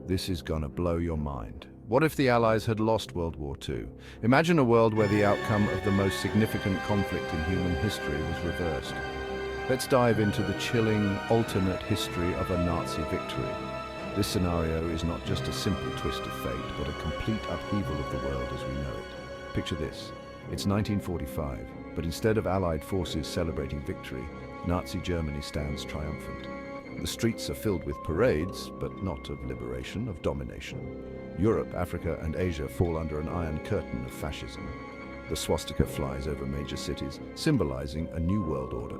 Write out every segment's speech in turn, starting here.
This is gonna blow your mind. What if the Allies had lost World War II? Imagine a world where the outcome of the most significant conflict in human history was reversed. Let's dive into the chilling, alternate history of a Nazi victory. This scenario is not just a simple twist of fate, but a complete upheaval of the world as we know it. Picture this. It's 1945, but instead of Allied forces celebrating victory, Nazi Germany stands triumphant. The streets are filled with parades, but not of liberation, of domination. Europe, Africa, and Asia fall under an iron curtain of fascism. The swastika flies over major cities, symbolizing a new world order.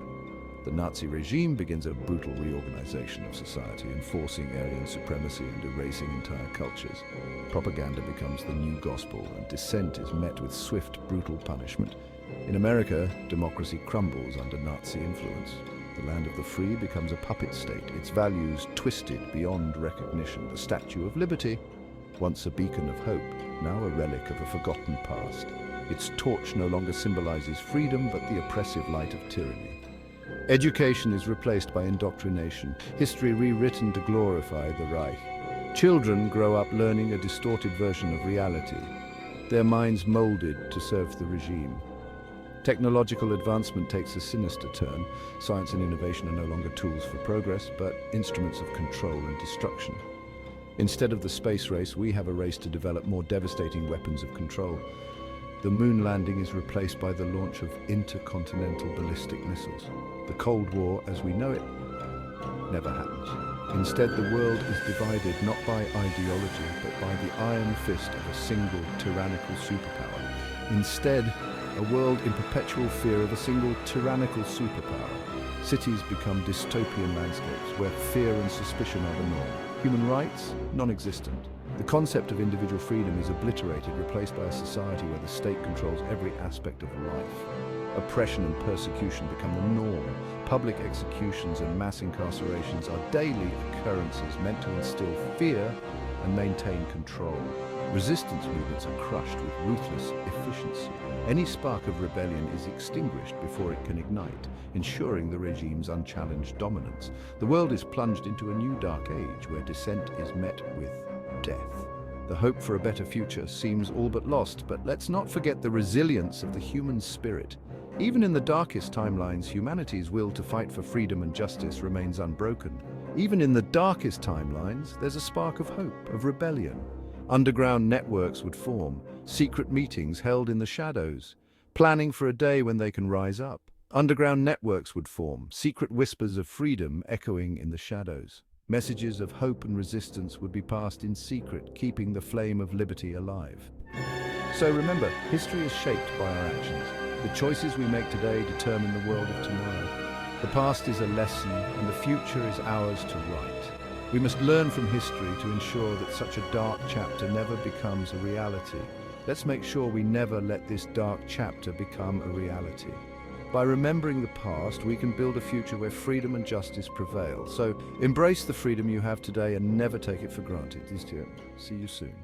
The Nazi regime begins a brutal reorganization of society, enforcing Aryan supremacy and erasing entire cultures. Propaganda becomes the new gospel, and dissent is met with swift, brutal punishment. In America, democracy crumbles under Nazi influence. The land of the free becomes a puppet state, its values twisted beyond recognition. The Statue of Liberty, once a beacon of hope, now a relic of a forgotten past. Its torch no longer symbolizes freedom, but the oppressive light of tyranny. Education is replaced by indoctrination, history rewritten to glorify the Reich. Children grow up learning a distorted version of reality, their minds molded to serve the regime. Technological advancement takes a sinister turn. Science and innovation are no longer tools for progress, but instruments of control and destruction. Instead of the space race, we have a race to develop more devastating weapons of control. The moon landing is replaced by the launch of intercontinental ballistic missiles. The Cold War, as we know it, never happens. Instead, the world is divided not by ideology, but by the iron fist of a single tyrannical superpower. Instead, a world in perpetual fear of a single tyrannical superpower. Cities become dystopian landscapes where fear and suspicion are the norm. Human rights? Non-existent. The concept of individual freedom is obliterated, replaced by a society where the state controls every aspect of life. Oppression and persecution become the norm. Public executions and mass incarcerations are daily occurrences meant to instill fear and maintain control. Resistance movements are crushed with ruthless efficiency. Any spark of rebellion is extinguished before it can ignite, ensuring the regime's unchallenged dominance. The world is plunged into a new dark age where dissent is met with death. The hope for a better future seems all but lost, but let's not forget the resilience of the human spirit. Even in the darkest timelines, humanity's will to fight for freedom and justice remains unbroken. Even in the darkest timelines, there's a spark of hope, of rebellion. Underground networks would form, secret meetings held in the shadows, planning for a day when they can rise up. Underground networks would form, secret whispers of freedom echoing in the shadows. Messages of hope and resistance would be passed in secret, keeping the flame of liberty alive. So remember, history is shaped by our actions. The choices we make today determine the world of tomorrow. The past is a lesson, and the future is ours to write. We must learn from history to ensure that such a dark chapter never becomes a reality. Let's make sure we never let this dark chapter become a reality. By remembering the past, we can build a future where freedom and justice prevail. So embrace the freedom you have today and never take it for granted. See you soon.